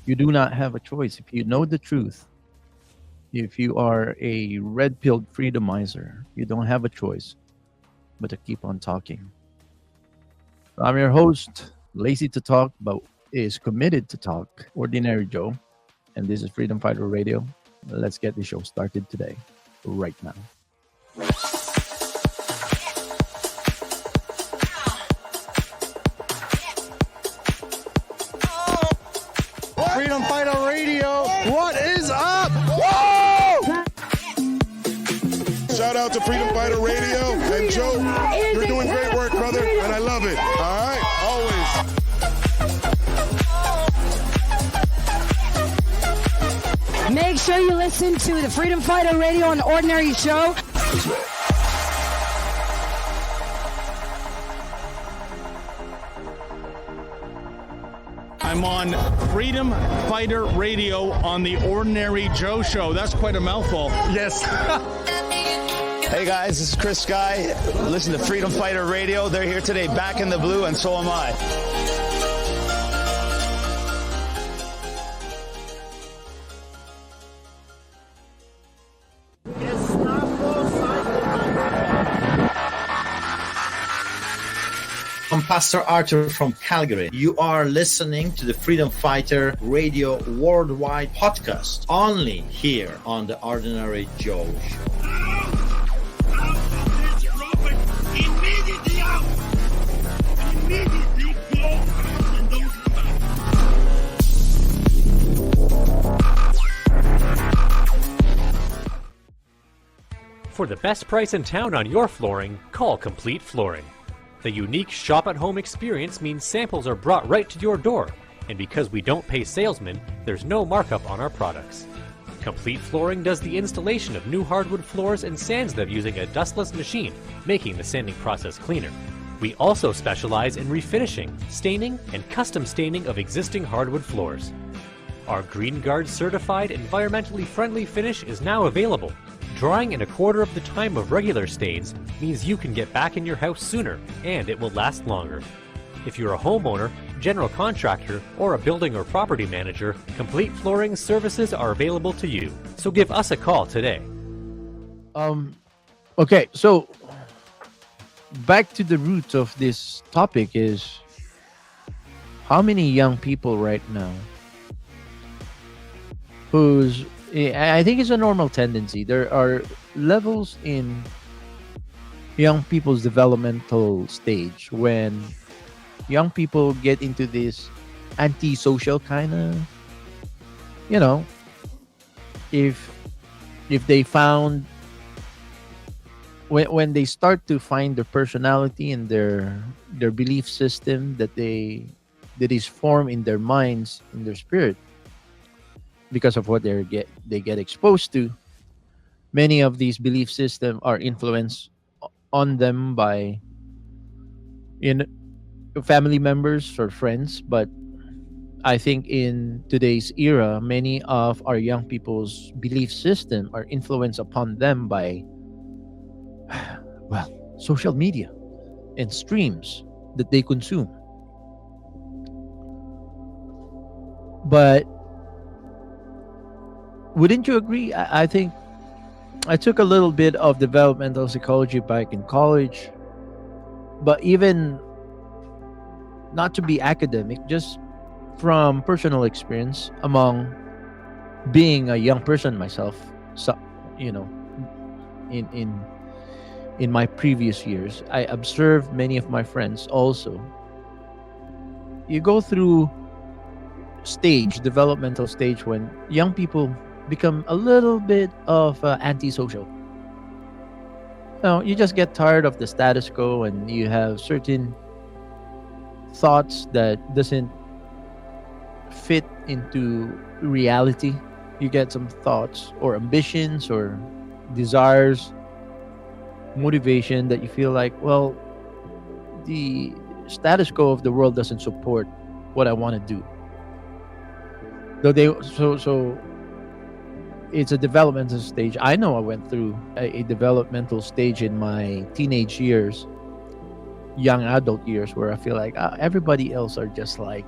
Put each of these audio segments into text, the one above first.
You do not have a choice. If you know the truth, if you are a red pilled freedomizer, you don't have a choice but to keep on talking. I'm your host, lazy to talk, but is committed to talk, Ordinary Joe, and this is Freedom Fighter Radio. Let's get the show started today, right now. Freedom Fighter Radio, what is up? Whoa! Shout out to Freedom Fighter Radio and Joe. You're doing great work, brother, and I love it. All right, always. Make sure you listen to the Freedom Fighter Radio on the Ordinary Show. I'm on Freedom Fighter Radio on the Ordinary Joe Show. That's quite a mouthful. Yes. Hey guys, this is Chris Sky. Listen to Freedom Fighter Radio. They're here today, back in the blue, and so am I. I'm Pastor Arthur from Calgary. You are listening to the Freedom Fighter Radio Worldwide podcast, only here on the Ordinary Joe Show. For the best price in town on your flooring, call Complete Flooring. The unique shop-at-home experience means samples are brought right to your door, and because we don't pay salesmen, there's no markup on our products. Complete Flooring does the installation of new hardwood floors and sands them using a dustless machine, making the sanding process cleaner. We also specialize in refinishing, staining, and custom staining of existing hardwood floors. Our Green Guard certified environmentally friendly finish is now available. Drying in a quarter of the time of regular stains means you can get back in your house sooner, and it will last longer. If you're a homeowner, general contractor, or a building or property manager, Complete Flooring services are available to you. So give us a call today. Okay, so back to the root of this topic is how many young people right now who's I think it's a normal tendency. There are levels in young people's developmental stage when young people get into this antisocial kind of, if they found when they start to find their personality and their belief system that is formed in their minds, in their spirit, because of what they get exposed to. Many of these belief systems are influenced on them by family members or friends. But I think in today's era, many of our young people's belief system are influenced upon them by social media and streams that they consume. But wouldn't you agree? I think I took a little bit of developmental psychology back in college, but even not to be academic, just from personal experience among being a young person myself. So, in my previous years, I observed many of my friends also. You go through developmental stage when young people become a little bit of antisocial. You just get tired of the status quo, and you have certain thoughts that doesn't fit into reality. You get some thoughts or ambitions or desires, motivation that you feel like, well, the status quo of the world doesn't support what I want to do. So it's a developmental stage. I know I went through a developmental stage in my teenage years, young adult years, where I feel like everybody else are just like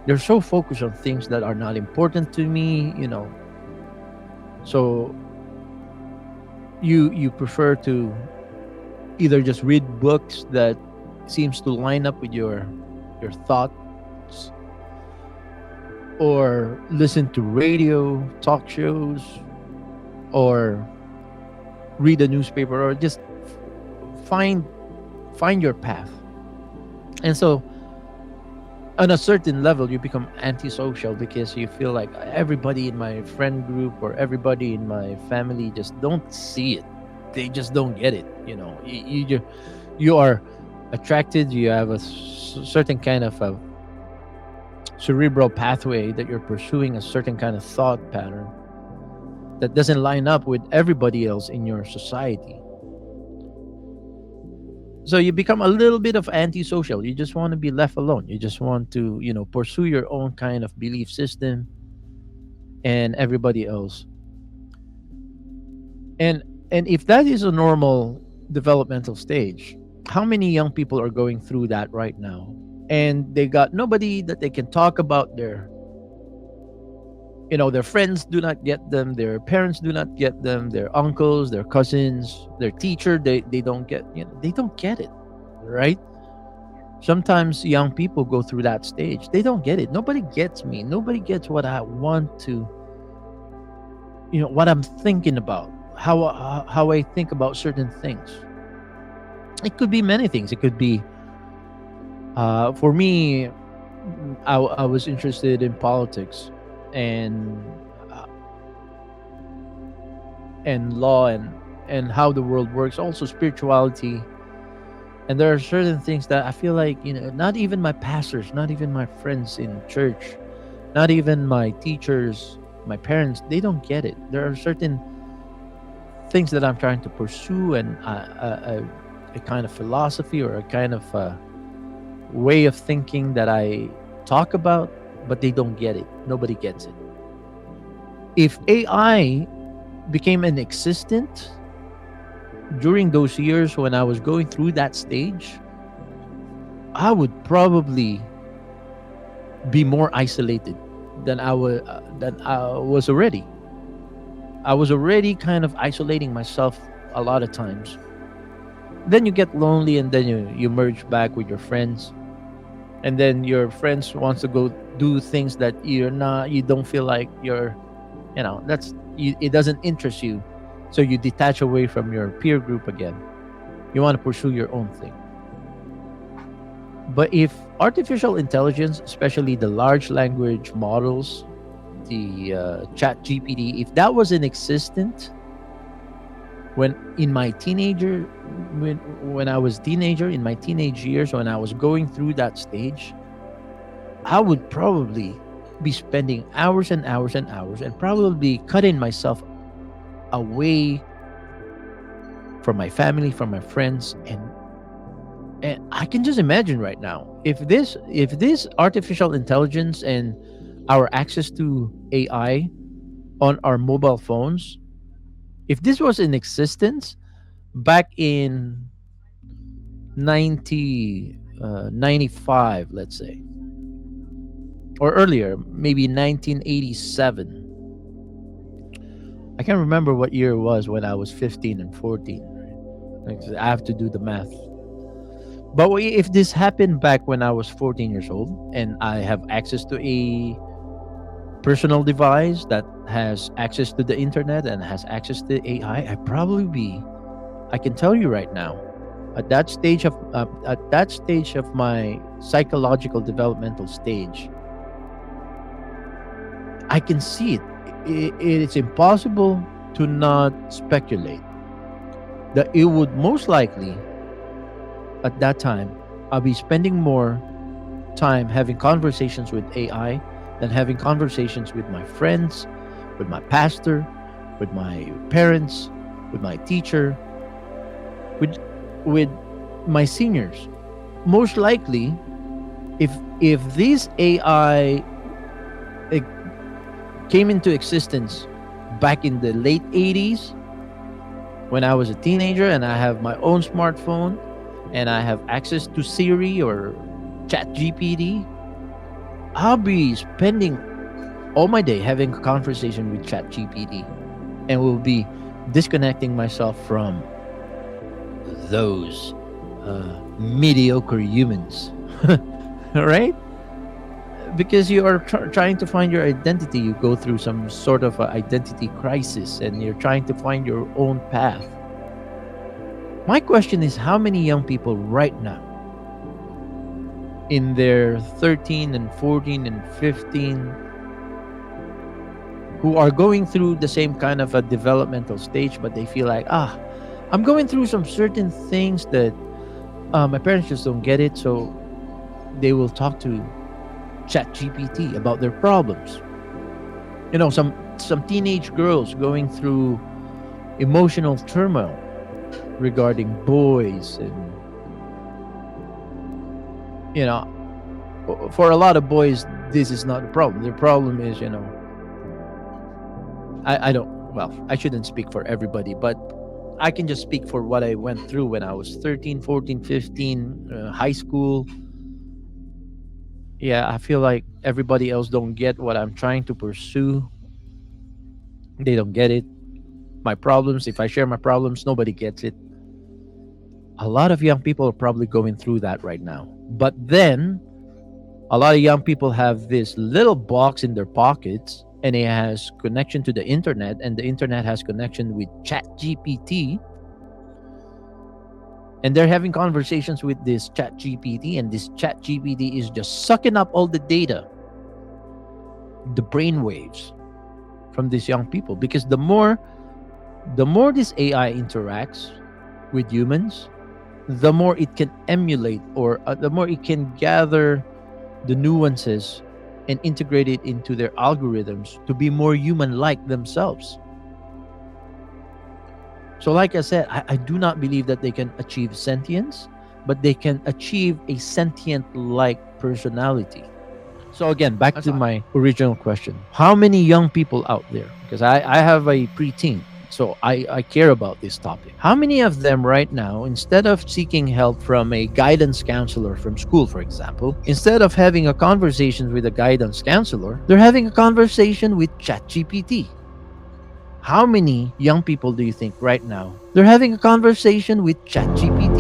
They're so focused on things that are not important to me, So you prefer to either just read books that seems to line up with your thoughts, or listen to radio talk shows, or read a newspaper, or just find your path. And so on a certain level, you become antisocial because you feel like everybody in my friend group or everybody in my family just don't see it. They just don't get it. You are attracted. You have a certain kind of a cerebral pathway that you're pursuing, a certain kind of thought pattern that doesn't line up with everybody else in your society. So you become a little bit of antisocial. You just want to be left alone. You just want to, pursue your own kind of belief system and everybody else. And if that is a normal developmental stage, how many young people are going through that right now? And they got nobody that they can talk about their friends do not get them, their parents do not get them, their uncles, their cousins, their teacher, they don't get, they don't get it, right? Sometimes young people go through that stage. They don't get it. Nobody gets me. Nobody gets what I want to, what I'm thinking about, how I think about certain things. It could be many things. It could be, for me, I was interested in politics and law and how the world works, also spirituality. And there are certain things that I feel like, not even my pastors, not even my friends in church, not even my teachers, my parents, they don't get it. There are certain things that I'm trying to pursue, and a kind of philosophy or a kind of way of thinking that I talk about, but they don't get it. Nobody gets it. If AI became an existent during those years when I was going through that stage, I would probably be more isolated than I was already. I was already kind of isolating myself a lot of times. Then you get lonely, and then you merge back with your friends, and then your friends wants to go do things that you don't feel like it doesn't interest you, so you detach away from your peer group again. You want to pursue your own thing. But if artificial intelligence, especially the large language models, the chat GPT, if that was in existence when I was teenager, in my teenage years, when I was going through that stage, I would probably be spending hours and hours and hours and probably cutting myself away from my family, from my friends, and I can just imagine right now, if this artificial intelligence and our access to AI on our mobile phones, if this was in existence back in 1995, let's say, or earlier, maybe 1987. I can't remember what year it was when I was 15 and 14. Right? I have to do the math. But if this happened back when I was 14 years old and I have access to a personal device that has access to the internet and has access to AI, I can tell you right now, at that stage of my psychological developmental stage, I can see it. It's impossible to not speculate that it would most likely, at that time, I'll be spending more time having conversations with AI than having conversations with my friends, with my pastor, with my parents, with my teacher, with my seniors. Most likely, if this AI came into existence back in the late 80s when I was a teenager and I have my own smartphone and I have access to Siri or Chat GPT, I'll be spending all my day having a conversation with ChatGPT, and will be disconnecting myself from those mediocre humans. Right? Because you are trying to find your identity. You go through some sort of a identity crisis, and you're trying to find your own path. My question is, how many young people right now, in their 13 and 14 and 15, who are going through the same kind of a developmental stage, but they feel like, I'm going through some certain things that my parents just don't get it, so they will talk to ChatGPT about their problems. Some teenage girls going through emotional turmoil regarding boys, and for a lot of boys, this is not a problem. Their problem is, I don't, well, I shouldn't speak for everybody, but I can just speak for what I went through when I was 13, 14, 15, high school. Yeah, I feel like everybody else don't get what I'm trying to pursue. They don't get it. My problems, if I share my problems, nobody gets it. A lot of young people are probably going through that right now. But then, a lot of young people have this little box in their pockets, and it has connection to the internet, and the internet has connection with ChatGPT. And they're having conversations with this ChatGPT, and this ChatGPT is just sucking up all the data, the brain waves from these young people. Because the more this AI interacts with humans, the more it can emulate, or the more it can gather the nuances and integrate it into their algorithms to be more human-like themselves. So like I said, I do not believe that they can achieve sentience, but they can achieve a sentient-like personality. So again, back to my original question. How many young people out there, because I have a preteen, so I care about this topic. How many of them right now, instead of seeking help from a guidance counselor from school, for example, instead of having a conversation with a guidance counselor, they're having a conversation with ChatGPT? How many young people do you think right now they're having a conversation with ChatGPT?